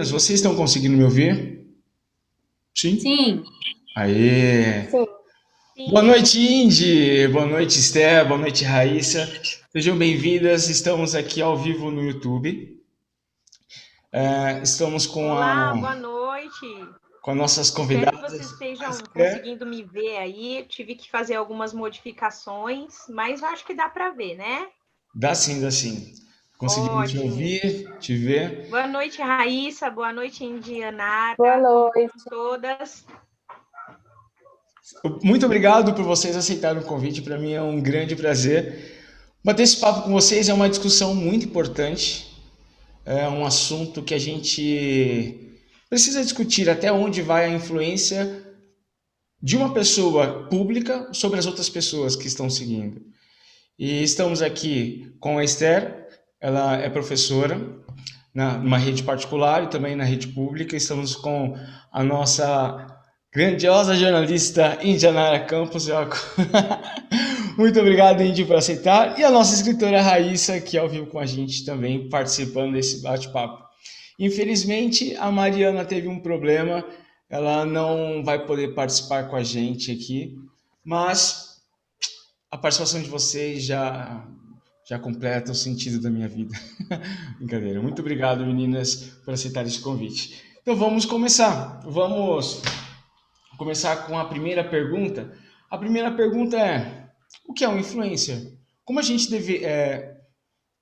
meninas, vocês estão conseguindo me ouvir? Sim? Sim, Aê! Sim, Boa sim. noite, Indy! Boa noite, Esther! Boa noite, Raíssa! Sejam bem-vindas, estamos aqui ao vivo no YouTube. Estamos olá, boa noite. com nossas Espero que convidadas, vocês a estejam Esther. conseguindo me ver aí. Tive que fazer algumas modificações, mas acho que dá para ver, né? Dá sim, dá sim. Conseguimos te Ótimo. ouvir, te ver. Boa noite, Raíssa. Boa noite, Boa Indianara. Como noite. estão todas? Muito obrigado por vocês aceitarem o convite, para mim é um grande prazer. Bater esse papo com vocês é uma discussão muito importante. É um assunto que a gente precisa discutir até onde vai a influência de uma pessoa pública sobre as outras pessoas que estão seguindo. E estamos aqui com a Esther, ela é professora numa rede particular e também na rede pública. Estamos com a nossa grandiosa jornalista Indianara Campos. Muito obrigado, Indy, por aceitar. E a nossa escritora Raíssa, que é ao vivo com a gente também, participando desse bate-papo. Infelizmente, a Mariana teve um problema, ela não vai poder participar com a gente aqui, mas a participação de vocês já completa o sentido da minha vida. Brincadeira. Muito obrigado, meninas, por aceitar esse convite. Então vamos começar. Vamos começar com a primeira pergunta. A primeira pergunta é: o que é um influencer? Como a gente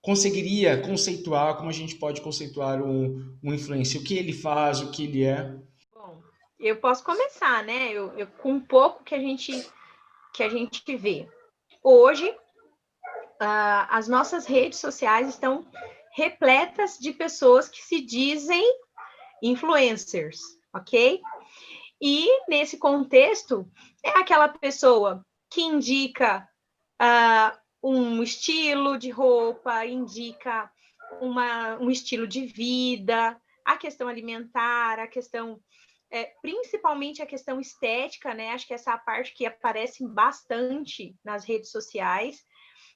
conseguiria conceituar, como a gente pode conceituar um influencer? O que ele faz, o que ele é? Bom, eu posso começar, né? Com um pouco que a gente vê. Hoje, as nossas redes sociais estão repletas de pessoas que se dizem influencers, ok? E nesse contexto, é aquela pessoa que indica um estilo de roupa, indica um estilo de vida, a questão alimentar, a questão, principalmente a questão estética, né? Acho que essa é a parte que aparece bastante nas redes sociais.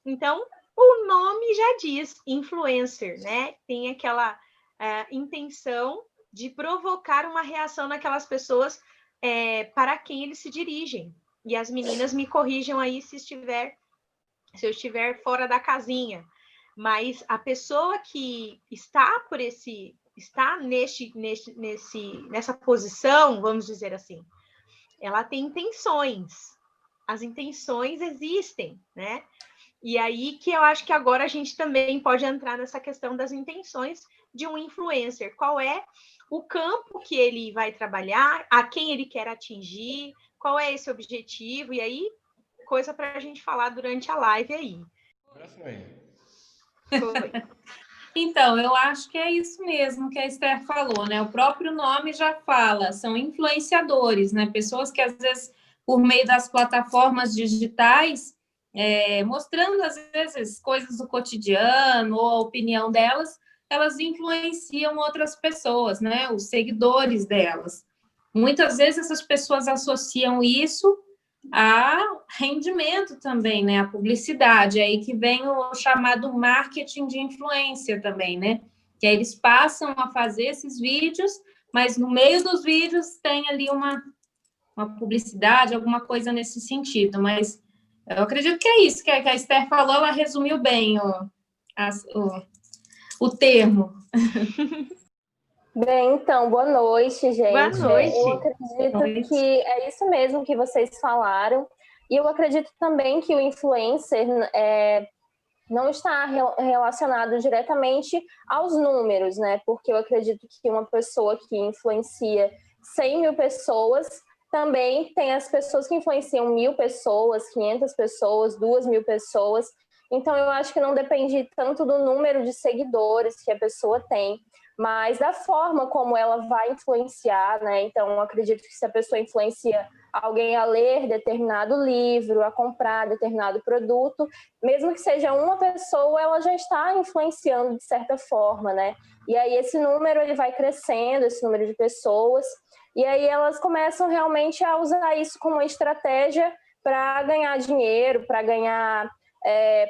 Então, o nome já diz influencer, né? Tem aquela intenção de provocar uma reação naquelas pessoas para quem eles se dirigem. E as meninas me corrijam aí se eu estiver fora da casinha. Mas a pessoa que está nessa posição, vamos dizer assim, ela tem intenções. As intenções existem, né? E aí que eu acho que agora a gente também pode entrar nessa questão das intenções de um influencer. Qual é o campo que ele vai trabalhar, a quem ele quer atingir, qual é esse objetivo, e aí, coisa para a gente falar durante a live aí. Agora foi. Foi. Então, eu acho que é isso mesmo que a Esther falou, né? O próprio nome já fala, são influenciadores, né? Pessoas que, às vezes, por meio das plataformas digitais, mostrando, às vezes, coisas do cotidiano ou a opinião delas, elas influenciam outras pessoas, né? Os seguidores delas. Muitas vezes essas pessoas associam isso a rendimento também, né? A publicidade, aí que vem o chamado marketing de influência também, né? Que aí eles passam a fazer esses vídeos, mas no meio dos vídeos tem ali uma publicidade, alguma coisa nesse sentido, mas eu acredito que é isso que a Esther falou, ela resumiu bem o termo. Bem, então, boa noite, Boa gente. Eu noite. acredito que é isso mesmo que vocês falaram. E eu acredito também que o influencer não está relacionado diretamente aos números, né? Porque eu acredito que uma pessoa que influencia 100 mil pessoas também tem as pessoas que influenciam 1.000 pessoas, 500 pessoas, 2.000 pessoas. Então, eu acho que não depende tanto do número de seguidores que a pessoa tem, mas da forma como ela vai influenciar, né? Então, eu acredito que se a pessoa influencia alguém a ler determinado livro, a comprar determinado produto, mesmo que seja uma pessoa, ela já está influenciando de certa forma, né? E aí esse número ele vai crescendo, esse número de pessoas, e aí elas começam realmente a usar isso como uma estratégia para ganhar dinheiro, para ganhar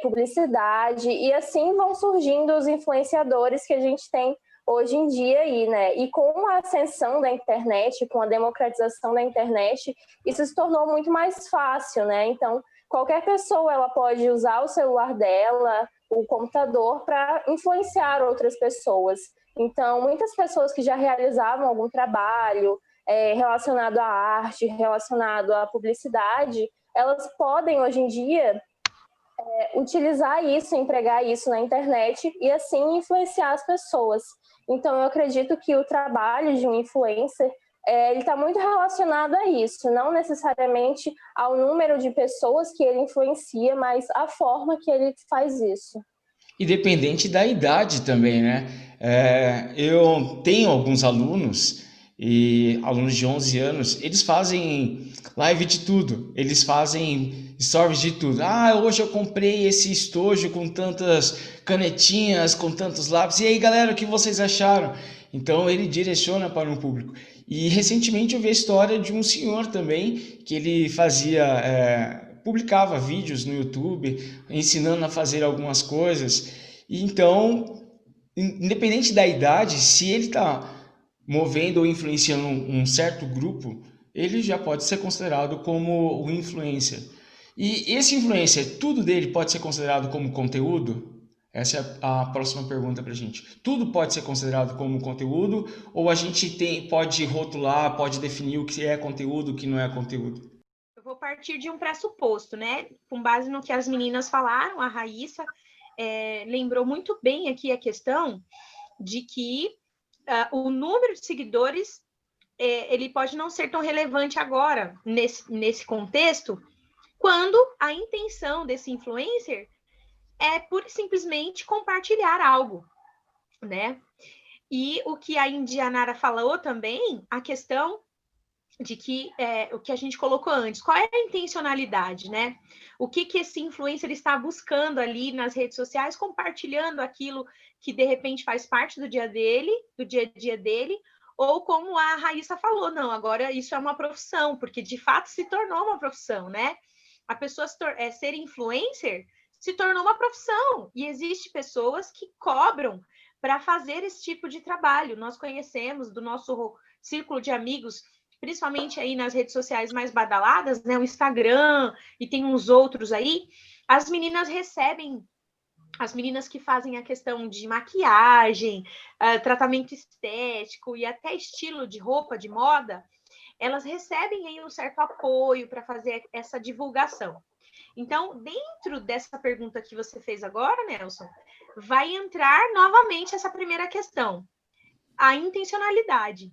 publicidade, e assim vão surgindo os influenciadores que a gente tem hoje em dia aí, né? E com a ascensão da internet, com a democratização da internet, isso se tornou muito mais fácil, né? Então, qualquer pessoa ela pode usar o celular dela, o computador, para influenciar outras pessoas. Então, muitas pessoas que já realizavam algum trabalho relacionado à arte, relacionado à publicidade, elas podem, hoje em dia, utilizar isso, empregar isso na internet e, assim, influenciar as pessoas. Então, eu acredito que o trabalho de um influencer ele está muito relacionado a isso, não necessariamente ao número de pessoas que ele influencia, mas a forma que ele faz isso. Independente da idade também, né? Eu tenho alguns alunos, e alunos de 11 anos, eles fazem live de tudo, eles fazem stories de tudo. Ah, hoje eu comprei esse estojo com tantas canetinhas, com tantos lápis, e aí galera, o que vocês acharam? Então ele direciona para um público. E recentemente eu vi a história de um senhor também, que ele publicava vídeos no YouTube, ensinando a fazer algumas coisas. E então, independente da idade, se ele está movendo ou influenciando um certo grupo, ele já pode ser considerado como o influencer. E esse influencer, tudo dele pode ser considerado como conteúdo? Essa é a próxima pergunta para a gente. Tudo pode ser considerado como conteúdo ou a gente pode rotular, pode definir o que é conteúdo, o que não é conteúdo? Eu vou partir de um pressuposto, né? Com base no que as meninas falaram, a Raíssa lembrou muito bem aqui a questão de que o número de seguidores ele pode não ser tão relevante agora, nesse contexto, quando a intenção desse influencer é pura e simplesmente compartilhar algo, né? E o que a Indianara falou também, a questão de que o que a gente colocou antes, qual é a intencionalidade, né? O que esse influencer está buscando ali nas redes sociais, compartilhando aquilo que de repente faz parte do dia a dia dele, ou como a Raíssa falou, não, agora isso é uma profissão, porque de fato se tornou uma profissão, né? A pessoa ser influencer se tornou uma profissão, e existem pessoas que cobram para fazer esse tipo de trabalho. Nós conhecemos do nosso círculo de amigos, principalmente aí nas redes sociais mais badaladas, né, o Instagram e tem uns outros aí, as meninas que fazem a questão de maquiagem, tratamento estético e até estilo de roupa, de moda, elas recebem aí um certo apoio para fazer essa divulgação. Então, dentro dessa pergunta que você fez agora, Nelson, vai entrar novamente essa primeira questão, a intencionalidade.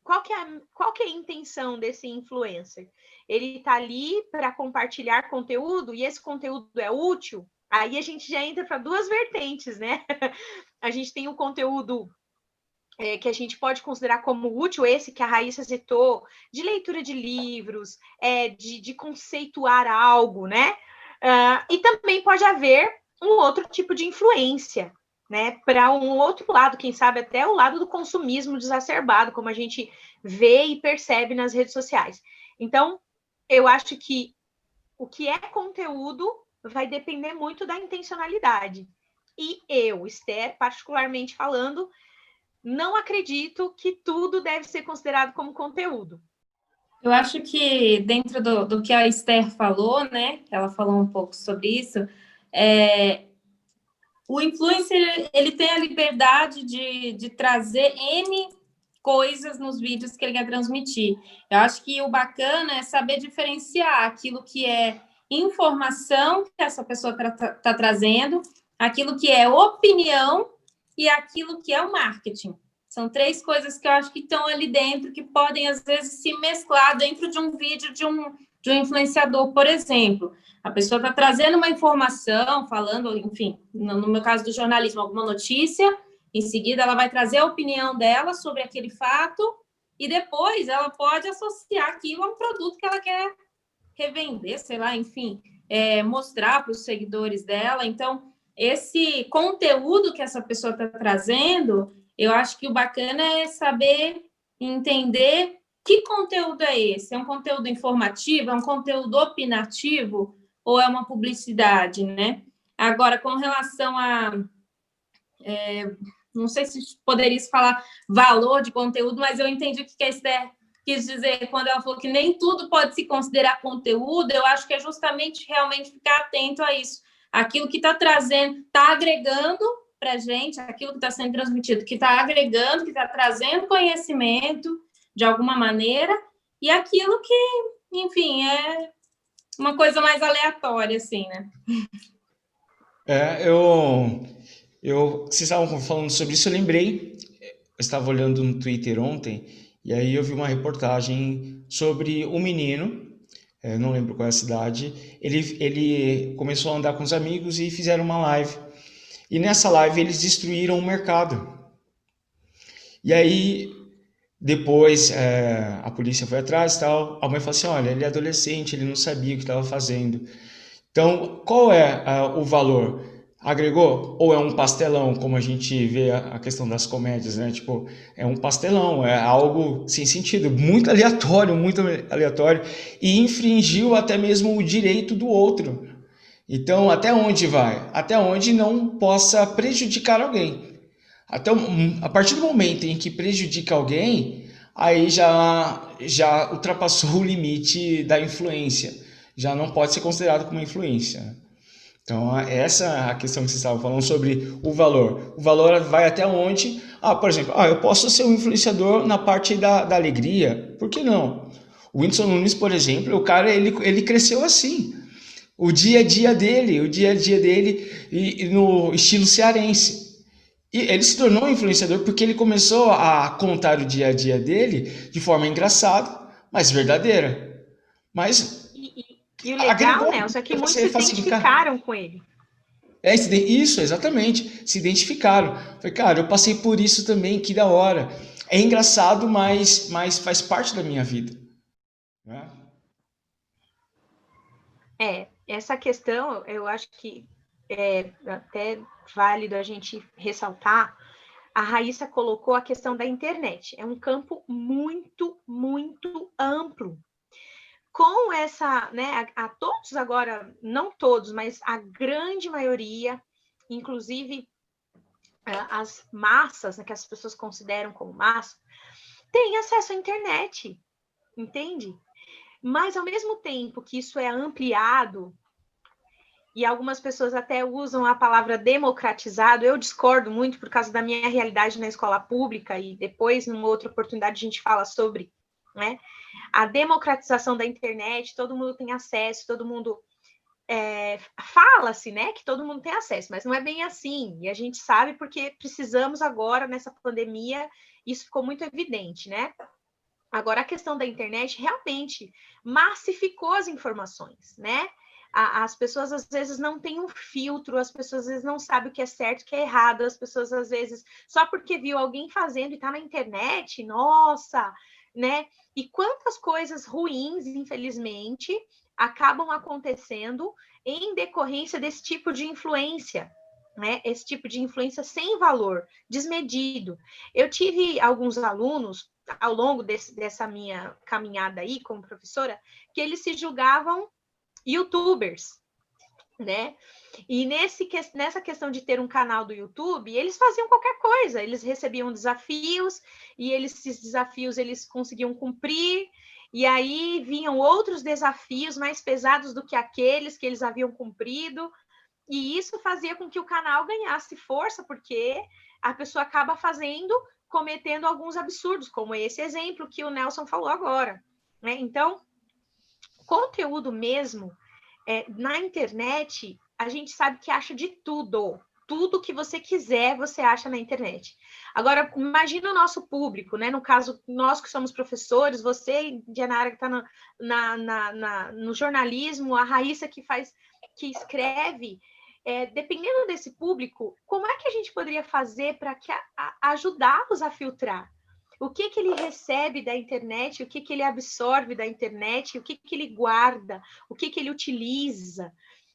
Qual que é a intenção desse influencer? Ele está ali para compartilhar conteúdo e esse conteúdo é útil? Aí a gente já entra para duas vertentes, né? A gente tem o conteúdo que a gente pode considerar como útil, esse que a Raíssa citou, de leitura de livros, de conceituar algo, né? E também pode haver um outro tipo de influência, né, para um outro lado, quem sabe até o lado do consumismo exacerbado, como a gente vê e percebe nas redes sociais. Então, eu acho que o que é conteúdo vai depender muito da intencionalidade. E eu, Esther, particularmente falando, não acredito que tudo deve ser considerado como conteúdo. Eu acho que dentro do que a Esther falou, né, ela falou um pouco sobre isso, o influencer, ele tem a liberdade de trazer N coisas nos vídeos que ele quer transmitir. Eu acho que o bacana é saber diferenciar aquilo que é informação que essa pessoa tá trazendo, aquilo que é opinião e aquilo que é o marketing. São três coisas que eu acho que estão ali dentro, que podem, às vezes, se mesclar dentro de um vídeo de um influenciador, por exemplo. A pessoa está trazendo uma informação, falando, enfim, no meu caso do jornalismo, alguma notícia, em seguida ela vai trazer a opinião dela sobre aquele fato e depois ela pode associar aquilo a um produto que ela quer revender, sei lá, enfim, mostrar para os seguidores dela. Então, esse conteúdo que essa pessoa está trazendo, eu acho que o bacana é saber entender que conteúdo é esse. É um conteúdo informativo? É um conteúdo opinativo? Ou é uma publicidade, né? Agora, com relação a não sei se poderia falar valor de conteúdo, mas eu entendi o que a Esther quis dizer quando ela falou que nem tudo pode se considerar conteúdo. Eu acho que é justamente realmente ficar atento a isso. Aquilo que está trazendo, está agregando para a gente, aquilo que está sendo transmitido, que está agregando, que está trazendo conhecimento de alguma maneira, e aquilo que, enfim, é uma coisa mais aleatória, assim, né? Vocês estavam falando sobre isso, eu lembrei, eu estava olhando no Twitter ontem, e aí eu vi uma reportagem sobre um menino, não lembro qual é a cidade, ele começou a andar com os amigos e fizeram uma live. E nessa live eles destruíram o mercado. E aí, depois, a polícia foi atrás e tal, a mãe falou assim, olha, ele é adolescente, ele não sabia o que estava fazendo. Então, qual é o valor? Agregou? Ou é um pastelão, como a gente vê a questão das comédias, né? Tipo, é um pastelão, é algo sem sentido, muito aleatório, e infringiu até mesmo o direito do outro. Então, até onde vai? Até onde não possa prejudicar alguém. A partir do momento em que prejudica alguém, aí já ultrapassou o limite da influência. Já não pode ser considerado como influência. Então, essa é a questão que vocês estavam falando sobre o valor. O valor vai até onde? Por exemplo, eu posso ser um influenciador na parte da alegria. Por que não? O Whindersson Nunes, por exemplo, o cara ele cresceu assim. O dia a dia dele e no estilo cearense. E ele se tornou um influenciador porque ele começou a contar o dia a dia dele de forma engraçada, mas verdadeira. Mas E o legal, Nelson, é que muitos se identificaram com ele. Isso, exatamente. Se identificaram. Falei, cara, eu passei por isso também, que da hora. É engraçado, mas faz parte da minha vida. Né? Essa questão, eu acho que é até válido a gente ressaltar. A Raíssa colocou a questão da internet. É um campo muito, muito amplo. Com essa, né, a todos agora, não todos, mas a grande maioria, inclusive as massas, né, que as pessoas consideram como massa, têm acesso à internet, entende? Mas, ao mesmo tempo que isso é ampliado, e algumas pessoas até usam a palavra democratizado, eu discordo muito por causa da minha realidade na escola pública, e depois, numa outra oportunidade, a gente fala sobre, né, a democratização da internet, todo mundo tem acesso, todo mundo fala-se, né, que todo mundo tem acesso, mas não é bem assim, e a gente sabe porque precisamos agora, nessa pandemia, isso ficou muito evidente, né? Agora, a questão da internet realmente massificou as informações, né? As pessoas, às vezes, não têm um filtro, as pessoas, às vezes, não sabem o que é certo e o que é errado, as pessoas, às vezes, só porque viu alguém fazendo e está na internet, nossa, né? E quantas coisas ruins, infelizmente, acabam acontecendo em decorrência desse tipo de influência, né? Esse tipo de influência sem valor, desmedido. Eu tive alguns alunos, ao longo dessa minha caminhada aí como professora, que eles se julgavam YouTubers, né? E nessa questão de ter um canal do YouTube, eles faziam qualquer coisa, eles recebiam desafios, e esses desafios eles conseguiam cumprir, e aí vinham outros desafios mais pesados do que aqueles que eles haviam cumprido, e isso fazia com que o canal ganhasse força, porque a pessoa acaba cometendo alguns absurdos, como esse exemplo que o Nelson falou agora, né? Então, conteúdo mesmo, na internet, a gente sabe que acha de tudo. Tudo que você quiser, você acha na internet. Agora, imagina o nosso público, né? No caso, nós que somos professores, você, Dianara, que está no jornalismo, a Raíssa que escreve, dependendo desse público, como é que a gente poderia fazer para ajudá-los a filtrar? O que ele recebe da internet, o que ele absorve da internet, o que ele guarda, o que ele utiliza.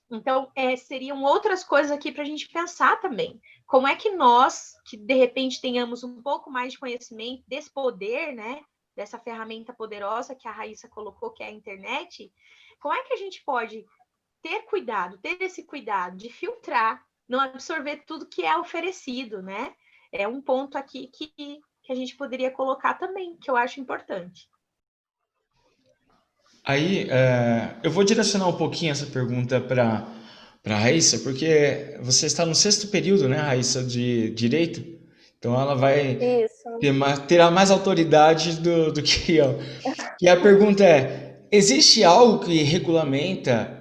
Então, seriam outras coisas aqui para a gente pensar também. Como é que nós, que de repente tenhamos um pouco mais de conhecimento desse poder, né, dessa ferramenta poderosa que a Raíssa colocou, que é a internet, como é que a gente pode ter esse cuidado de filtrar, não absorver tudo que é oferecido, né? é um ponto aqui que a gente poderia colocar também, que eu acho importante. Aí, eu vou direcionar um pouquinho essa pergunta para a Raíssa, porque você está no sexto período, né, Raíssa, de Direito, então ela vai Isso. terá mais autoridade do que eu. E a pergunta é: existe algo que regulamenta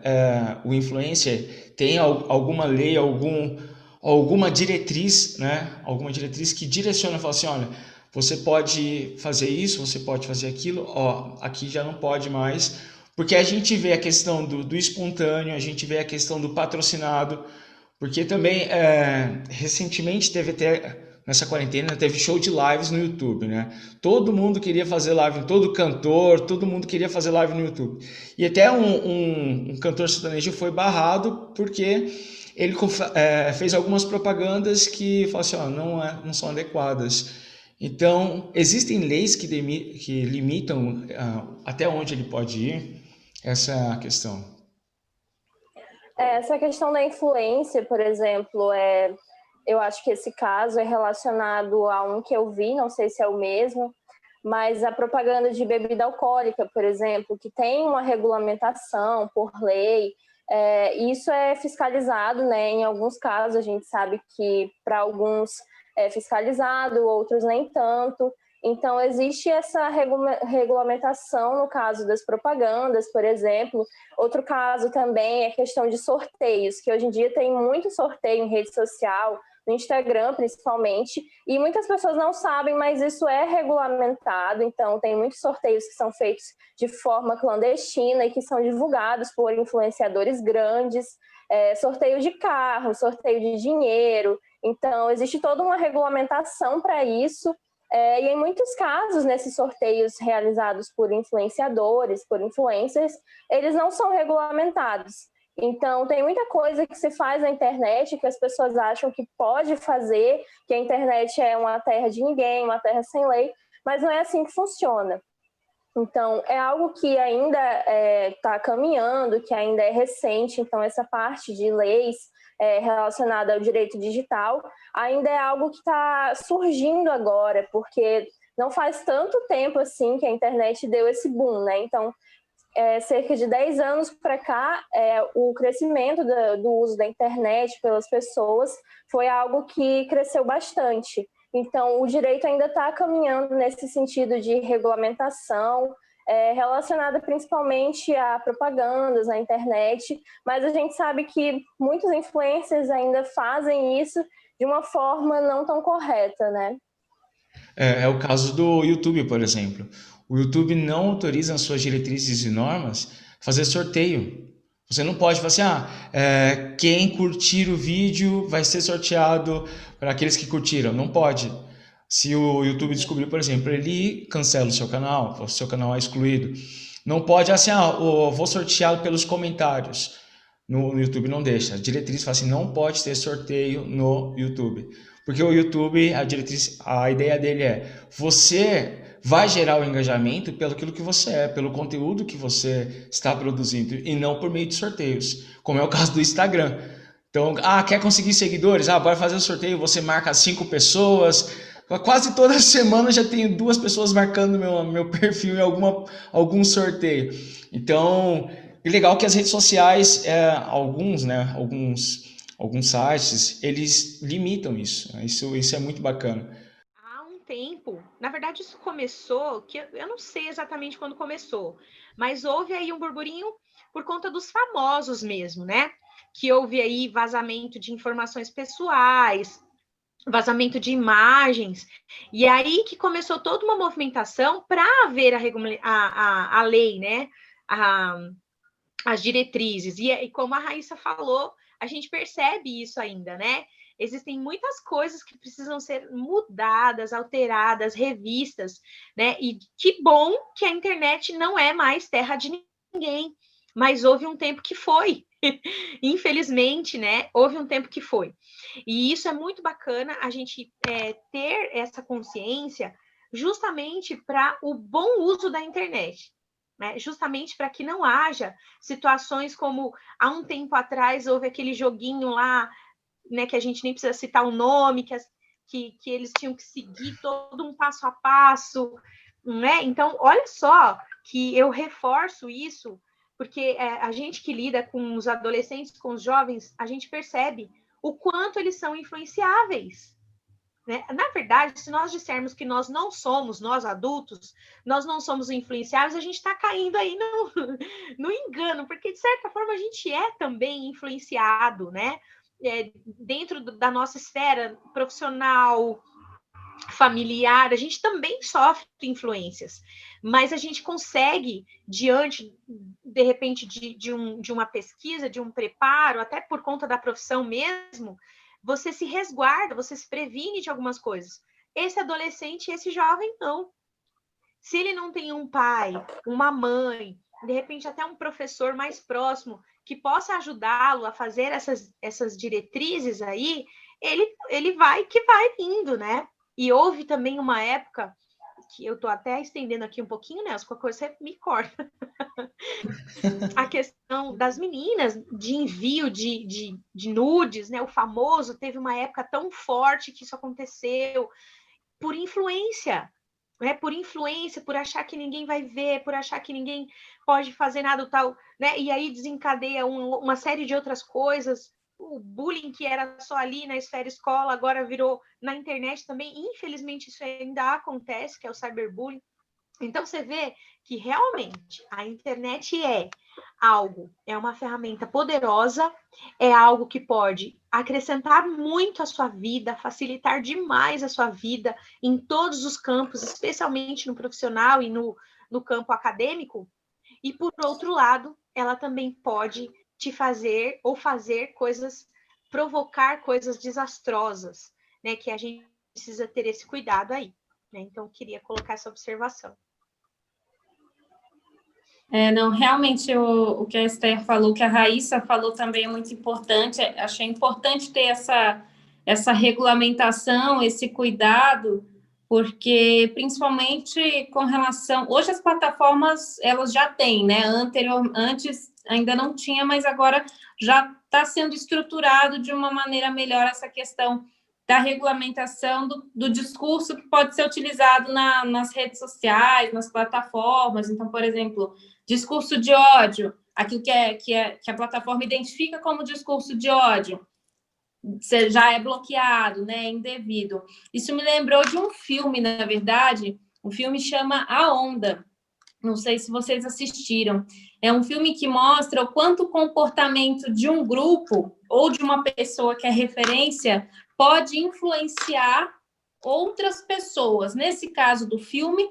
o influencer? Tem alguma lei, alguma diretriz, né? Alguma diretriz que direciona e fala assim: olha, você pode fazer isso, você pode fazer aquilo, ó, aqui já não pode mais. Porque a gente vê a questão do espontâneo, a gente vê a questão do patrocinado, porque também, recentemente teve até, nessa quarentena, teve show de lives no YouTube, né? Todo mundo queria fazer live, todo cantor, todo mundo queria fazer live no YouTube. E até um cantor sertanejo foi barrado porque ele fez algumas propagandas que falam assim, ó, não são adequadas. Então, existem leis que limitam até onde ele pode ir? Essa é a questão. Essa questão da influência, por exemplo, eu acho que esse caso é relacionado a um que eu vi, não sei se é o mesmo, mas a propaganda de bebida alcoólica, por exemplo, que tem uma regulamentação por lei, isso é fiscalizado, né? Em alguns casos a gente sabe que para alguns é fiscalizado, outros nem tanto. Então, existe essa regulamentação no caso das propagandas, por exemplo. Outro caso também é questão de sorteios, que hoje em dia tem muito sorteio em rede social, no Instagram principalmente, e muitas pessoas não sabem, mas isso é regulamentado. Então, tem muitos sorteios que são feitos de forma clandestina e que são divulgados por influenciadores grandes, sorteio de carro, sorteio de dinheiro. Então, existe toda uma regulamentação para isso. E em muitos casos, nesses sorteios realizados por influenciadores, por influencers, eles não são regulamentados. Então, tem muita coisa que se faz na internet que as pessoas acham que pode fazer, que a internet é uma terra de ninguém, uma terra sem lei, mas não é assim que funciona. Então, é algo que ainda está caminhando, que ainda é recente. Então, essa parte de leis relacionada ao direito digital ainda é algo que está surgindo agora, porque não faz tanto tempo assim que a internet deu esse boom, né? Então, cerca de 10 anos para cá, o crescimento do uso da internet pelas pessoas foi algo que cresceu bastante. Então, o direito ainda está caminhando nesse sentido de regulamentação, relacionada principalmente a propagandas na internet, mas a gente sabe que muitos influencers ainda fazem isso de uma forma não tão correta, né? É o caso do YouTube, por exemplo. O YouTube não autoriza nas suas diretrizes e normas fazer sorteio. Você não pode falar assim, quem curtir o vídeo vai ser sorteado para aqueles que curtiram. Não pode. Se o YouTube descobrir, por exemplo, ele cancela o seu canal é excluído. Não pode assim, vou sortear pelos comentários. No YouTube não deixa. A diretriz fala assim, não pode ter sorteio no YouTube. Porque o YouTube, a ideia dele é, você vai gerar o engajamento pelo aquilo que você é, pelo conteúdo que você está produzindo, e não por meio de sorteios, como é o caso do Instagram. Então, quer conseguir seguidores? Bora fazer o sorteio, você marca 5 pessoas. Quase toda semana já tenho 2 pessoas marcando meu perfil em algum sorteio. Então, é legal que as redes sociais, alguns sites, eles limitam isso. Isso é muito bacana. Há um tempo, na verdade isso começou, que eu não sei exatamente quando começou, mas houve aí um burburinho por conta dos famosos mesmo, né? Que houve aí vazamento de informações pessoais, vazamento de imagens, e aí que começou toda uma movimentação para haver a lei, né? As diretrizes. E como a Raíssa falou, a gente percebe isso ainda, né? Existem muitas coisas que precisam ser mudadas, alteradas, revistas, né? E que bom que a internet não é mais terra de ninguém, mas houve um tempo que foi. Infelizmente, né? Houve um tempo que foi. E isso é muito bacana, a gente ter essa consciência justamente para o bom uso da internet. Né? Justamente para que não haja situações como há um tempo atrás houve aquele joguinho lá, né, que a gente nem precisa citar o nome, que eles tinham que seguir todo um passo a passo, né? Então, olha só que eu reforço isso, porque a gente que lida com os adolescentes, com os jovens, a gente percebe o quanto eles são influenciáveis. Né? Na verdade, se nós dissermos que nós não somos, nós adultos, nós não somos influenciáveis, a gente está caindo aí no engano, porque de certa forma a gente é também influenciado, né? Dentro da nossa esfera profissional, familiar, a gente também sofre influências, mas a gente consegue, diante, de repente, de uma pesquisa, de um preparo, até por conta da profissão mesmo, você se resguarda, você se previne de algumas coisas. Esse adolescente, esse jovem, não. Se ele não tem um pai, uma mãe, de repente até um professor mais próximo, que possa ajudá-lo a fazer essas diretrizes aí, ele vai indo, né? E houve também uma época, que eu estou até estendendo aqui um pouquinho, né? Qualquer coisa você me corta. A questão das meninas, de envio de nudes, né? O famoso, teve uma época tão forte que isso aconteceu por influência, né? Por influência, por achar que ninguém vai ver, por achar que ninguém pode fazer nada tal, né? E aí desencadeia uma série de outras coisas. O bullying que era só ali na esfera escola, agora virou na internet também. Infelizmente, isso ainda acontece, que é o cyberbullying. Então, você vê que realmente a internet é uma ferramenta poderosa, é algo que pode acrescentar muito à sua vida, facilitar demais a sua vida em todos os campos, especialmente no profissional e no campo acadêmico. E, por outro lado, ela também pode te fazer ou fazer coisas, provocar coisas desastrosas, né? Que a gente precisa ter esse cuidado aí, né? Então, queria colocar essa observação. Não, realmente o que a Esther falou, o que a Raíssa falou também é muito importante. Achei importante ter essa regulamentação, esse cuidado, porque principalmente com relação. Hoje as plataformas elas já têm, né? Antes ainda não tinha, mas agora já está sendo estruturado de uma maneira melhor essa questão da regulamentação do discurso que pode ser utilizado nas redes sociais, nas plataformas. Então, por exemplo, discurso de ódio, aquilo que a plataforma identifica como discurso de ódio, já é bloqueado, né, é indevido. Isso me lembrou de um filme, na verdade, um filme chama A Onda. Não sei se vocês assistiram. É um filme que mostra o quanto o comportamento de um grupo ou de uma pessoa que é referência pode influenciar outras pessoas. Nesse caso do filme,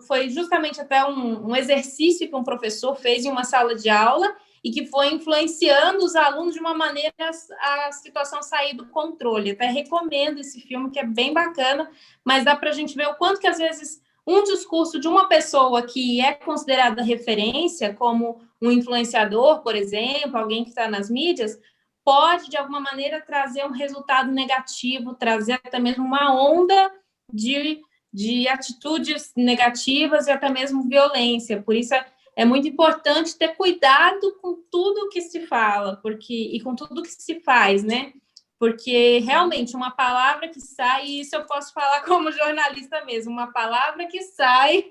foi justamente até um exercício que um professor fez em uma sala de aula e que foi influenciando os alunos de uma maneira a situação sair do controle. Até recomendo esse filme, que é bem bacana, mas dá para a gente ver o quanto que, às vezes, um discurso de uma pessoa que é considerada referência, como um influenciador, por exemplo, alguém que está nas mídias, pode, de alguma maneira, trazer um resultado negativo, trazer até mesmo uma onda de atitudes negativas e até mesmo violência. Por isso, é muito importante ter cuidado com tudo que se fala e com tudo que se faz, né? Porque, realmente, uma palavra que sai, e isso eu posso falar como jornalista mesmo, uma palavra que sai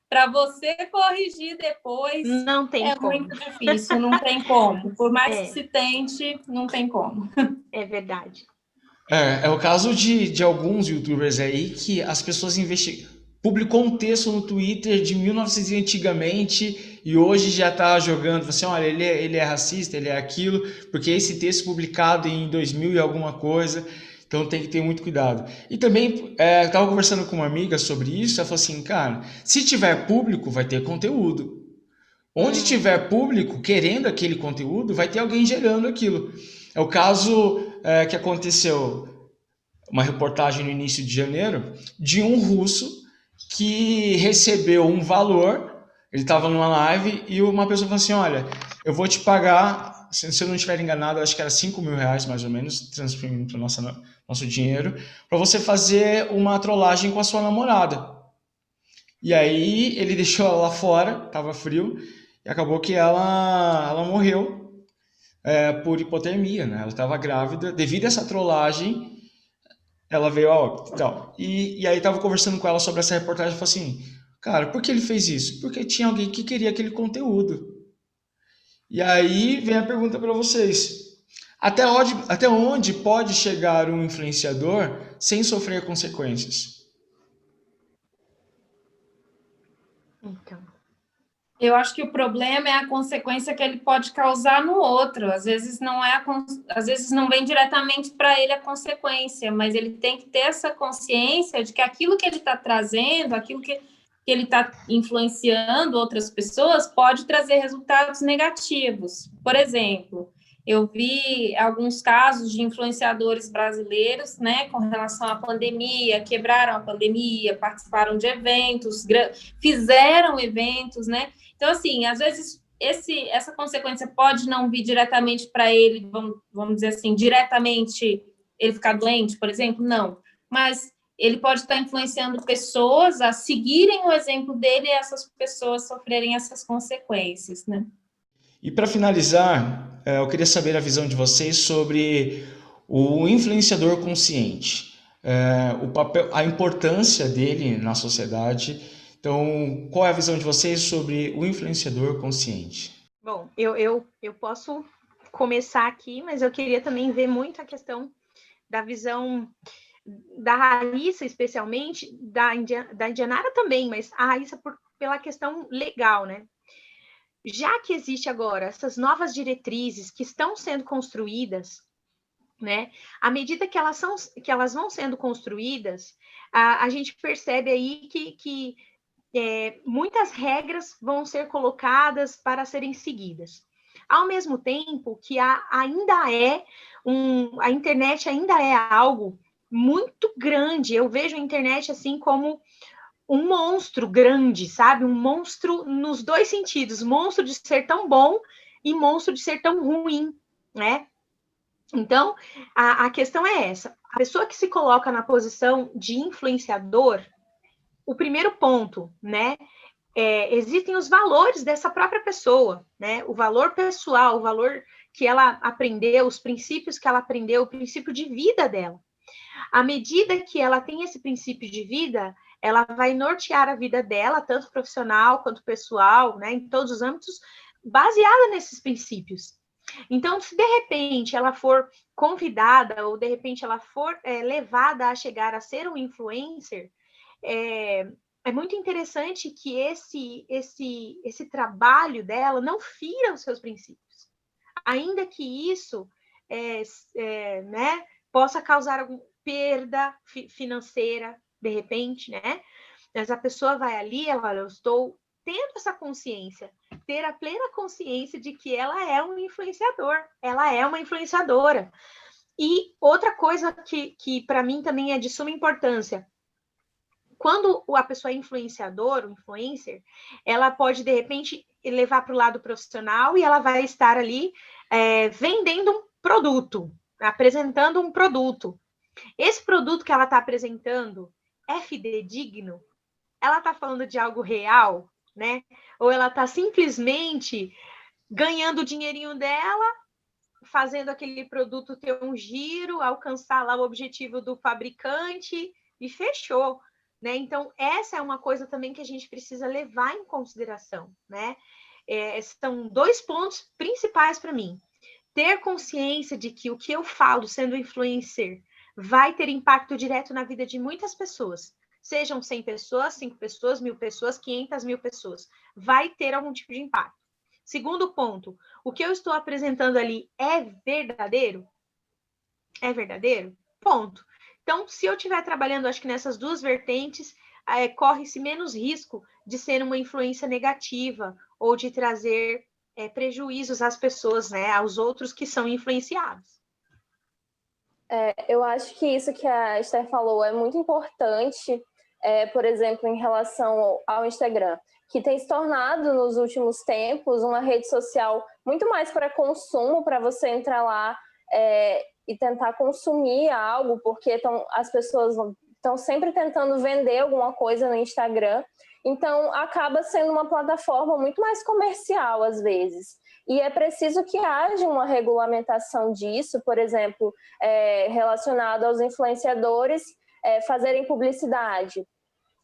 para você corrigir depois não tem como. Muito difícil, não tem como. Por mais que se tente, não tem como. É verdade. É o caso de alguns youtubers aí que as pessoas publicou um texto no Twitter de 1900 antigamente e hoje já está jogando, assim, olha, ele é racista, ele é aquilo, porque esse texto publicado em 2000 e alguma coisa, então tem que ter muito cuidado. E também, eu estava conversando com uma amiga sobre isso, ela falou assim, cara, se tiver público, vai ter conteúdo. Onde tiver público querendo aquele conteúdo, vai ter alguém gerando aquilo. É o caso que aconteceu, uma reportagem no início de janeiro, de um russo que recebeu um valor, ele estava numa live e uma pessoa falou assim, olha, eu vou te pagar, se eu não estiver enganado, acho que era R$ 5.000 mais ou menos, transferindo para o nosso dinheiro, para você fazer uma trollagem com a sua namorada. E aí ele deixou ela lá fora, estava frio, e acabou que ela morreu por hipotermia, né? Ela estava grávida, devido a essa trollagem, ela veio a óbito e tal. E aí tava conversando com ela sobre essa reportagem e falei assim, cara, por que ele fez isso? Porque tinha alguém que queria aquele conteúdo. E aí vem a pergunta para vocês. Até onde pode chegar um influenciador sem sofrer consequências? Então, Eu acho que o problema é a consequência que ele pode causar no outro. Às vezes às vezes não vem diretamente para ele a consequência, mas ele tem que ter essa consciência de que aquilo que ele está trazendo, aquilo que ele está influenciando outras pessoas, pode trazer resultados negativos. Por exemplo, eu vi alguns casos de influenciadores brasileiros, né, com relação à pandemia, quebraram a pandemia, participaram de eventos, fizeram eventos, né? Então, assim, às vezes essa consequência pode não vir diretamente para ele, vamos dizer assim, diretamente ele ficar doente, por exemplo, não. Mas ele pode estar influenciando pessoas a seguirem o exemplo dele e essas pessoas sofrerem essas consequências, né? E para finalizar, eu queria saber a visão de vocês sobre o influenciador consciente, o papel, a importância dele na sociedade. Então, qual é a visão de vocês sobre o influenciador consciente? bom, eu posso começar aqui, mas eu queria também ver muito a questão da visão da Raíssa, especialmente, da Indianara também, mas a Raíssa pela questão legal, né? Já que existe agora essas novas diretrizes que estão sendo construídas, né? À medida que elas vão sendo construídas, a gente percebe aí que muitas regras vão ser colocadas para serem seguidas. Ao mesmo tempo que a internet ainda é algo muito grande. Eu vejo a internet assim como um monstro grande, sabe? Um monstro nos dois sentidos, monstro de ser tão bom e monstro de ser tão ruim, né? Então, a questão é essa. A pessoa que se coloca na posição de influenciador, o primeiro ponto, né? Existem os valores dessa própria pessoa, né? O valor pessoal, o valor que ela aprendeu, os princípios que ela aprendeu, o princípio de vida dela. À medida que ela tem esse princípio de vida, ela vai nortear a vida dela, tanto profissional quanto pessoal, né? Em todos os âmbitos, baseada nesses princípios. Então, se de repente ela for convidada ou de repente ela for levada a chegar a ser um influencer, é muito interessante que esse trabalho dela não fira os seus princípios, ainda que isso né, possa causar alguma perda financeira, de repente, né? Mas a pessoa vai ali, eu estou tendo essa consciência, ter a plena consciência de que ela é um influenciador, ela é uma influenciadora. E outra coisa que para mim também é de suma importância, quando a pessoa é influenciador, o influencer, ela pode, de repente, levar para o lado profissional e ela vai estar ali vendendo um produto, apresentando um produto. Esse produto que ela está apresentando é fidedigno? Ela está falando de algo real, né? Ou ela está simplesmente ganhando o dinheirinho dela, fazendo aquele produto ter um giro, alcançar lá o objetivo do fabricante e fechou, né? Então, essa é uma coisa também que a gente precisa levar em consideração, né? São dois pontos principais para mim. Ter consciência de que o que eu falo sendo influencer vai ter impacto direto na vida de muitas pessoas. Sejam 100 pessoas, 5 pessoas, 1.000 pessoas, 500.000 pessoas. Vai ter algum tipo de impacto. Segundo ponto, o que eu estou apresentando ali é verdadeiro? É verdadeiro? Ponto. Então, se eu estiver trabalhando, acho que nessas duas vertentes, corre-se menos risco de ser uma influência negativa ou de trazer prejuízos às pessoas, né, aos outros que são influenciados. Eu acho que isso que a Esther falou é muito importante, por exemplo, em relação ao Instagram, que tem se tornado nos últimos tempos uma rede social muito mais para consumo, para você entrar lá e tentar consumir algo, porque as pessoas estão sempre tentando vender alguma coisa no Instagram, então acaba sendo uma plataforma muito mais comercial às vezes. E é preciso que haja uma regulamentação disso, por exemplo, relacionado aos influenciadores fazerem publicidade.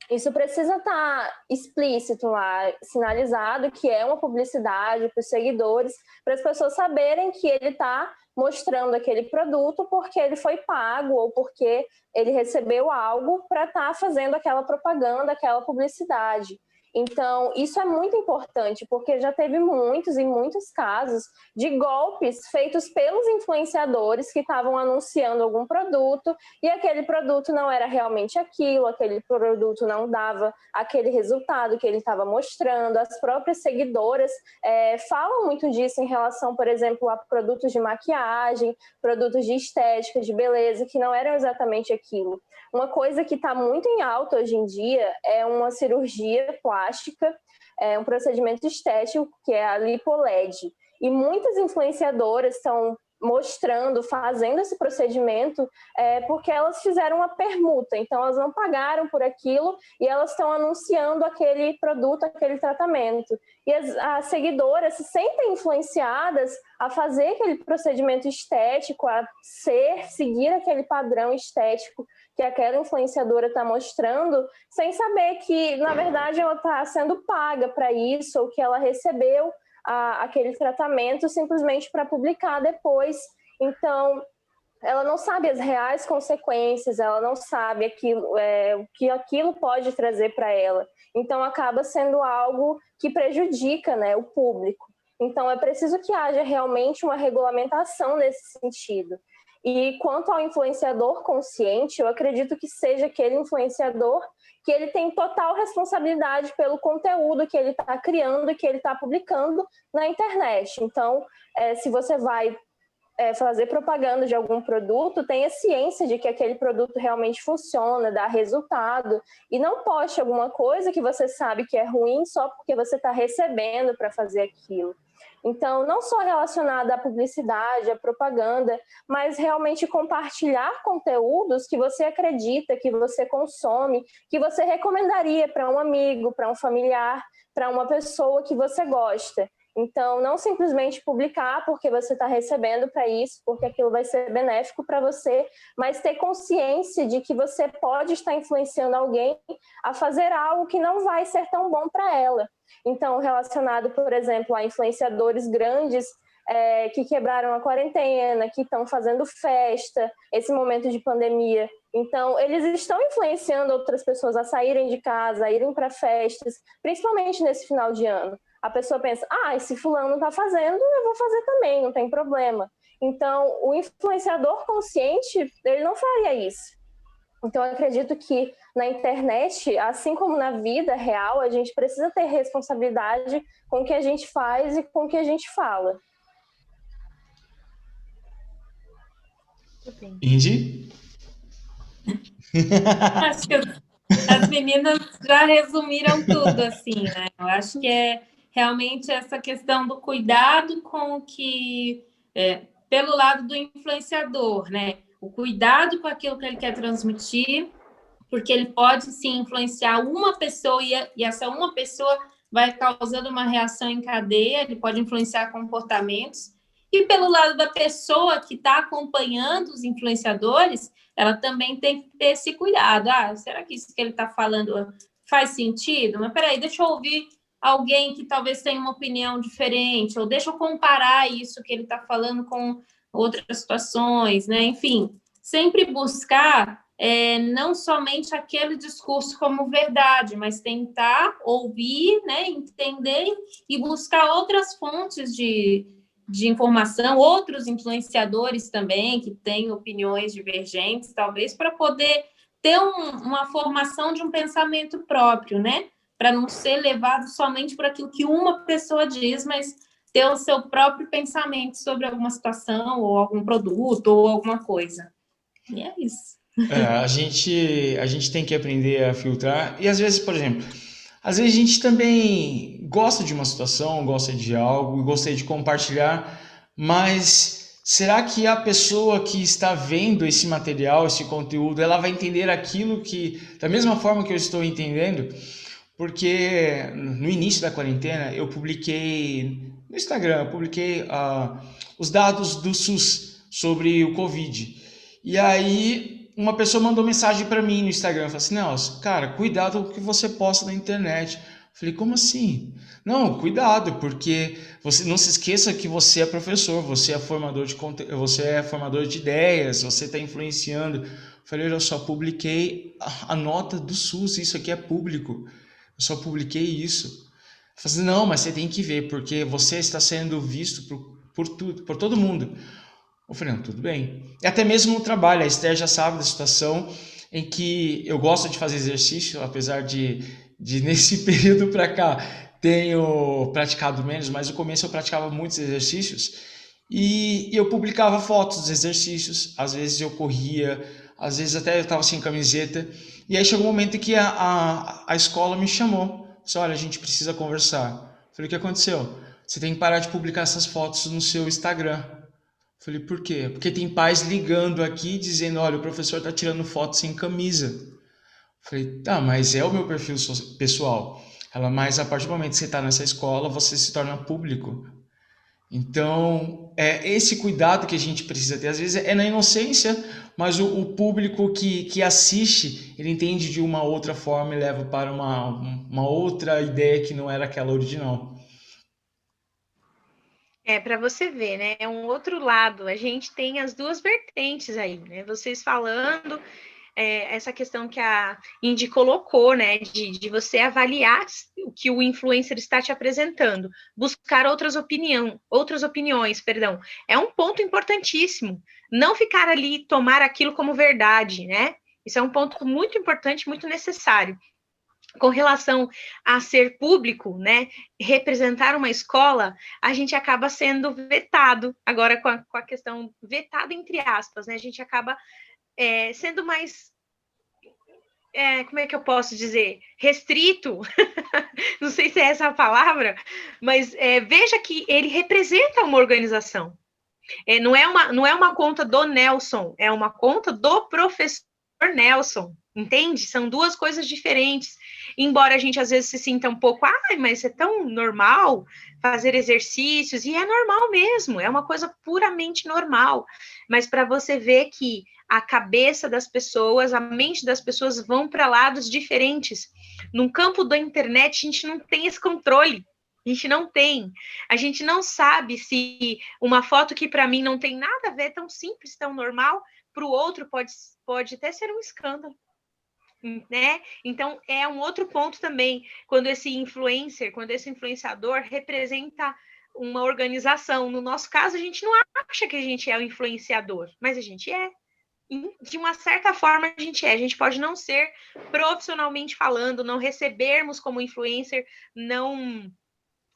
Isso precisa estar explícito lá, sinalizado que é uma publicidade para os seguidores, para as pessoas saberem que ele está mostrando aquele produto porque ele foi pago ou porque ele recebeu algo para estar fazendo aquela propaganda, aquela publicidade. Então, isso é muito importante, porque já teve muitos e muitos casos de golpes feitos pelos influenciadores que estavam anunciando algum produto e aquele produto não era realmente aquilo, aquele produto não dava aquele resultado que ele estava mostrando. As próprias seguidoras falam muito disso em relação, por exemplo, a produtos de maquiagem, produtos de estética, de beleza, que não eram exatamente aquilo. Uma coisa que está muito em alta hoje em dia é uma cirurgia plástica, um procedimento estético, que é a LipoLed. E muitas influenciadoras estão mostrando, fazendo esse procedimento, porque elas fizeram uma permuta. Então, elas não pagaram por aquilo e elas estão anunciando aquele produto, aquele tratamento. E as seguidoras se sentem influenciadas a fazer aquele procedimento estético, a seguir aquele padrão estético que aquela influenciadora está mostrando, sem saber que, na verdade, ela está sendo paga para isso, ou que ela recebeu aquele tratamento simplesmente para publicar depois. Então, ela não sabe as reais consequências, ela não sabe o que aquilo pode trazer para ela. Então, acaba sendo algo que prejudica, né, o público. Então, é preciso que haja realmente uma regulamentação nesse sentido. E quanto ao influenciador consciente, eu acredito que seja aquele influenciador que ele tem total responsabilidade pelo conteúdo que ele está criando e que ele está publicando na internet. Então, se você vai fazer propaganda de algum produto, tenha ciência de que aquele produto realmente funciona, dá resultado, e não poste alguma coisa que você sabe que é ruim só porque você está recebendo para fazer aquilo. Então, não só relacionada à publicidade, à propaganda, mas realmente compartilhar conteúdos que você acredita, que você consome, que você recomendaria para um amigo, para um familiar, para uma pessoa que você gosta. Então, não simplesmente publicar porque você está recebendo para isso, porque aquilo vai ser benéfico para você, mas ter consciência de que você pode estar influenciando alguém a fazer algo que não vai ser tão bom para ela. Então, relacionado, por exemplo, a influenciadores grandes que quebraram a quarentena, que estão fazendo festa, esse momento de pandemia. Então, eles estão influenciando outras pessoas a saírem de casa, a irem para festas, principalmente nesse final de ano. A pessoa pensa, esse fulano está fazendo, eu vou fazer também, não tem problema. Então, o influenciador consciente, ele não faria isso. Então, eu acredito que na internet, assim como na vida real, a gente precisa ter responsabilidade com o que a gente faz e com o que a gente fala. Indy? Acho que as meninas já resumiram tudo, assim, né? Eu acho que é realmente essa questão do cuidado com o que... pelo lado do influenciador, né? O cuidado com aquilo que ele quer transmitir, porque ele pode, sim, influenciar uma pessoa e essa uma pessoa vai causando uma reação em cadeia, ele pode influenciar comportamentos. E pelo lado da pessoa que está acompanhando os influenciadores, ela também tem que ter esse cuidado. Será que isso que ele está falando faz sentido? Mas peraí, deixa eu ouvir alguém que talvez tenha uma opinião diferente, ou deixa eu comparar isso que ele está falando com outras situações, né? Enfim, sempre buscar não somente aquele discurso como verdade, mas tentar ouvir, né, entender e buscar outras fontes de informação, outros influenciadores também, que têm opiniões divergentes, talvez, para poder ter uma formação de um pensamento próprio, né? Para não ser levado somente por aquilo que uma pessoa diz, mas ter o seu próprio pensamento sobre alguma situação, ou algum produto, ou alguma coisa. E é isso. A gente tem que aprender a filtrar. E às vezes, por exemplo, às vezes a gente também gosta de uma situação, gosta de algo, gostaria de compartilhar, mas será que a pessoa que está vendo esse material, esse conteúdo, ela vai entender aquilo que, da mesma forma que eu estou entendendo? Porque no início da quarentena eu publiquei no Instagram, eu publiquei os dados do SUS sobre o Covid. E aí uma pessoa mandou mensagem para mim no Instagram, falou assim, Nelson, cara, cuidado com o que você posta na internet. Eu falei, como assim? Não, cuidado, porque você não se esqueça que você é professor, você é formador de você é formador de ideias, você está influenciando. Eu falei, eu só publiquei a nota do SUS, isso aqui é público. Eu só publiquei isso. Eu falei assim, não, mas você tem que ver, porque você está sendo visto por todo mundo. Eu falei, não, tudo bem. E até mesmo no trabalho, a Esther já sabe da situação em que eu gosto de fazer exercício, apesar de nesse período para cá tenho praticado menos, mas no começo eu praticava muitos exercícios e eu publicava fotos dos exercícios, às vezes eu corria, às vezes até eu estava sem camiseta, e aí chegou um momento em que a escola me chamou, disse, olha, a gente precisa conversar. Eu falei, o que aconteceu? Você tem que parar de publicar essas fotos no seu Instagram. Falei, por quê? Porque tem pais ligando aqui dizendo, olha, o professor está tirando foto sem camisa. Falei, tá, mas é o meu perfil pessoal. Ela, mas a partir do momento que você está nessa escola, você se torna público. Então, é esse cuidado que a gente precisa ter. Às vezes é na inocência, mas o público que assiste, ele entende de uma outra forma e leva para uma outra ideia que não era aquela original. Para você ver, né? É um outro lado. A gente tem as duas vertentes aí, né? Vocês falando, essa questão que a Indy colocou, né? De você avaliar o que o influencer está te apresentando, buscar outras opiniões, perdão. É um ponto importantíssimo. Não ficar ali, tomar aquilo como verdade, né? Isso é um ponto muito importante, muito necessário. Com relação a ser público, né, representar uma escola, a gente acaba sendo vetado, agora com a questão vetado entre aspas, né, a gente acaba sendo mais, como é que eu posso dizer, restrito, não sei se é essa a palavra, mas veja que ele representa uma organização, não é uma conta do Nelson, é uma conta do professor Nelson, entende? São duas coisas diferentes. Embora a gente às vezes se sinta um pouco, mas é tão normal fazer exercícios, e é normal mesmo, é uma coisa puramente normal. Mas para você ver que a cabeça das pessoas, a mente das pessoas vão para lados diferentes. No campo da internet, a gente não tem esse controle. A gente não tem. A gente não sabe se uma foto que para mim não tem nada a ver, tão simples, tão normal, para o outro pode até ser um escândalo. Né? Então, é um outro ponto também, quando esse influenciador representa uma organização. No nosso caso, a gente não acha que a gente é o influenciador, mas a gente é. De uma certa forma, a gente é. A gente pode não ser profissionalmente falando, não recebermos como influencer, não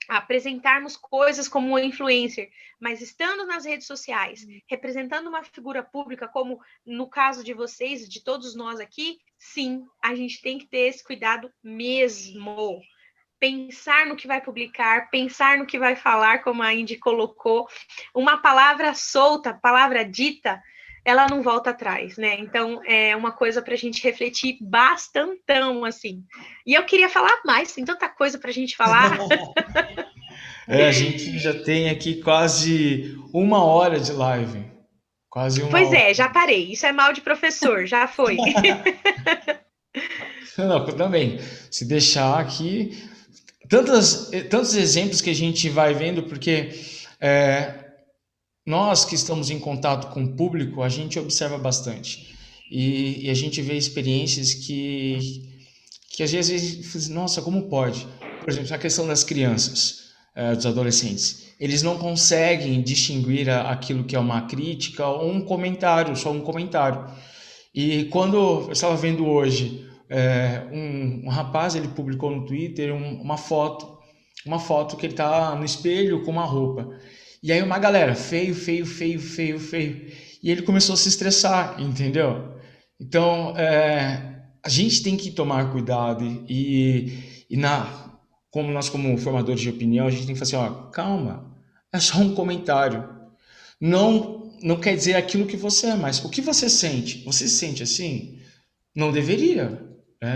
apresentarmos coisas como um influencer, mas estando nas redes sociais, representando uma figura pública, como no caso de vocês, de todos nós aqui, sim, a gente tem que ter esse cuidado mesmo. Pensar no que vai publicar, pensar no que vai falar, como a Indy colocou. Uma palavra solta, palavra dita, ela não volta atrás, né? Então, é uma coisa para a gente refletir bastantão, assim. E eu queria falar mais, tem tanta coisa para a gente falar. A gente já tem aqui quase 1 hora de live. Quase uma Pois hora. já parei. Isso é mal de professor, já foi. Não, também. Se deixar aqui, tantos exemplos que a gente vai vendo, porque nós que estamos em contato com o público, a gente observa bastante. E a gente vê experiências que às vezes, nossa, como pode? Por exemplo, a questão das crianças, dos adolescentes. Eles não conseguem distinguir aquilo que é uma crítica ou um comentário, só um comentário. E quando eu estava vendo hoje, um rapaz, ele publicou no Twitter uma foto que ele está no espelho com uma roupa. E aí uma galera, feio, feio, feio, feio, feio. E ele começou a se estressar, entendeu? Então, a gente tem que tomar cuidado como nós como formadores de opinião, a gente tem que falar assim, ó, calma, é só um comentário. Não quer dizer aquilo que você é, mas o que você sente? Você se sente assim? Não deveria,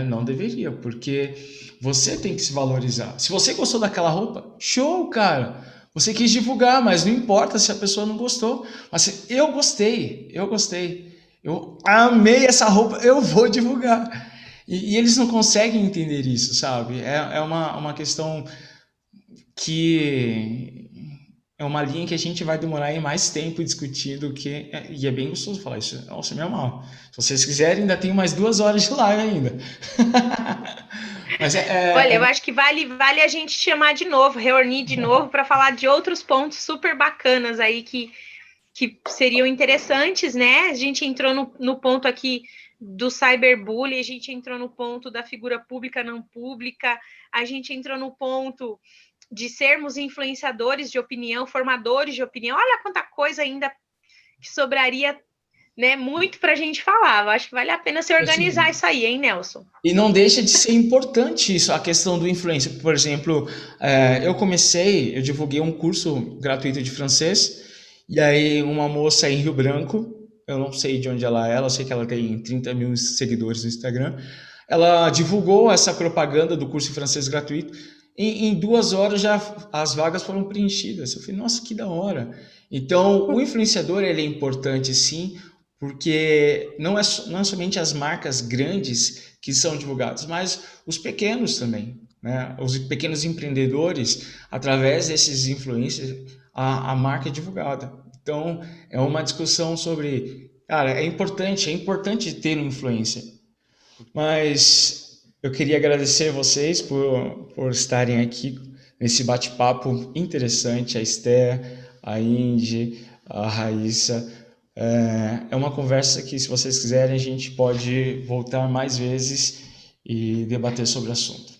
não deveria, porque você tem que se valorizar. Se você gostou daquela roupa, show, cara! Você quis divulgar, mas não importa se a pessoa não gostou. Mas eu gostei, eu amei essa roupa, eu vou divulgar. E eles não conseguem entender isso, sabe? É uma questão que é uma linha que a gente vai demorar aí mais tempo discutindo, e é bem gostoso falar isso. Nossa, meu mal. Se vocês quiserem, ainda tem mais 2 horas de live ainda. Mas Olha, eu acho que vale a gente chamar de novo, reunir de novo para falar de outros pontos super bacanas aí que seriam interessantes, né? A gente entrou no ponto aqui do cyberbullying, a gente entrou no ponto da figura pública não pública, a gente entrou no ponto de sermos influenciadores de opinião, formadores de opinião. Olha quanta coisa ainda que sobraria, né, muito para a gente falar. Eu acho que vale a pena se organizar isso aí, hein, Nelson? E não deixa de ser importante isso, a questão do influência. Por exemplo, eu divulguei um curso gratuito de francês, e aí uma moça em Rio Branco, eu não sei de onde ela é, eu sei que ela tem 30 mil seguidores no Instagram, ela divulgou essa propaganda do curso de francês gratuito, em 2 horas já as vagas foram preenchidas. Eu falei, nossa, que da hora. Então, o influenciador, ele é importante sim, porque não é somente as marcas grandes que são divulgadas, mas os pequenos também, né? Os pequenos empreendedores, através desses influencers, a marca é divulgada. Então, é uma discussão sobre, cara, é importante ter uma influência, mas eu queria agradecer vocês por estarem aqui nesse bate-papo interessante, a Esther, a Indy, a Raíssa. É uma conversa que, se vocês quiserem, a gente pode voltar mais vezes e debater sobre o assunto.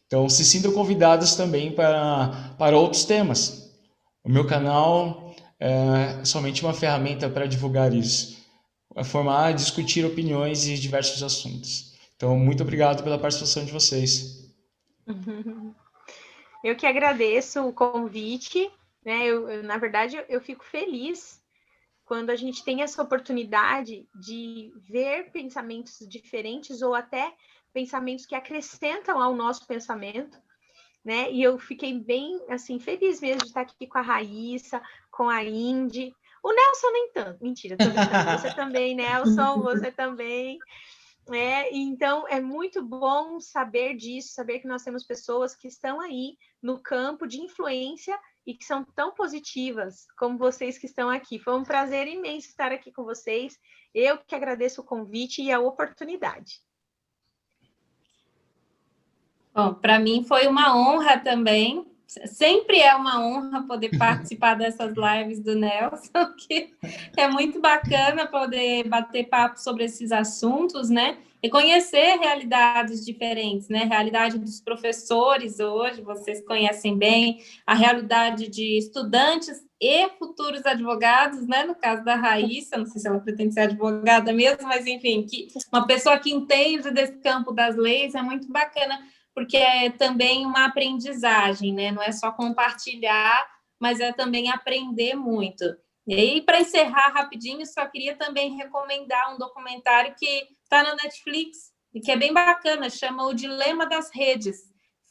Então, se sintam convidados também para outros temas. O meu canal é somente uma ferramenta para divulgar isso, formar, discutir opiniões e diversos assuntos. Então, muito obrigado pela participação de vocês. Eu que agradeço o convite, né? Na verdade, eu fico feliz quando a gente tem essa oportunidade de ver pensamentos diferentes ou até pensamentos que acrescentam ao nosso pensamento, né? E eu fiquei bem, assim, feliz mesmo de estar aqui com a Raíssa, com a Indy. O Nelson nem tanto, mentira, tô brincando. Você também, Nelson, você também. Então, é muito bom saber disso, saber que nós temos pessoas que estão aí no campo de influência e que são tão positivas como vocês que estão aqui. Foi um prazer imenso estar aqui com vocês. Eu que agradeço o convite e a oportunidade. Bom, para mim foi uma honra também. Sempre é uma honra poder participar dessas lives do Nelson, que é muito bacana poder bater papo sobre esses assuntos, né? E conhecer realidades diferentes, né? A realidade dos professores hoje, vocês conhecem bem, a realidade de estudantes e futuros advogados, né? No caso da Raíssa, não sei se ela pretende ser advogada mesmo, mas enfim, uma pessoa que entende desse campo das leis é muito bacana, porque é também uma aprendizagem, né? Não é só compartilhar, mas é também aprender muito. E aí, para encerrar rapidinho, só queria também recomendar um documentário que está na Netflix e que é bem bacana, chama O Dilema das Redes.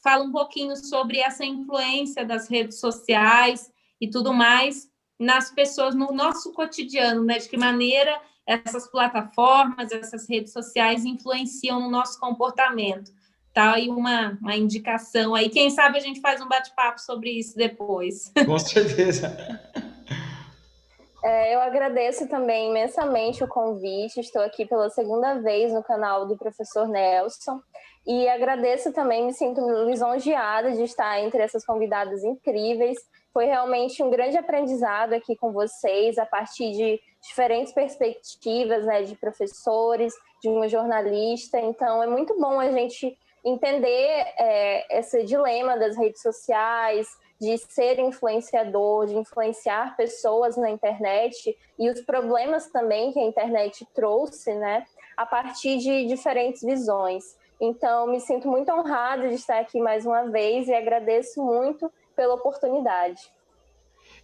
Fala um pouquinho sobre essa influência das redes sociais e tudo mais nas pessoas, no nosso cotidiano, né? De que maneira essas plataformas, essas redes sociais influenciam no nosso comportamento. Tá aí uma indicação aí. Quem sabe a gente faz um bate-papo sobre isso depois. Com certeza. Eu agradeço também imensamente o convite. Estou aqui pela segunda vez no canal do professor Nelson. E agradeço também, me sinto lisonjeada de estar entre essas convidadas incríveis. Foi realmente um grande aprendizado aqui com vocês, a partir de diferentes perspectivas, né, de professores, de uma jornalista. Então, é muito bom a gente entender esse dilema das redes sociais, de ser influenciador, de influenciar pessoas na internet e os problemas também que a internet trouxe, né, a partir de diferentes visões. Então, me sinto muito honrada de estar aqui mais uma vez e agradeço muito pela oportunidade.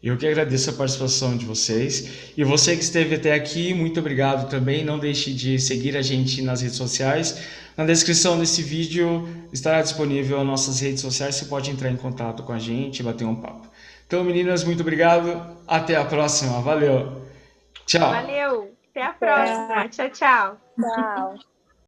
Eu que agradeço a participação de vocês. E você que esteve até aqui, muito obrigado também. Não deixe de seguir a gente nas redes sociais. Na descrição desse vídeo estará disponível as nossas redes sociais. Você pode entrar em contato com a gente e bater um papo. Então, meninas, muito obrigado. Até a próxima. Valeu. Tchau. Valeu. Até a próxima. Tchau, tchau. Tchau.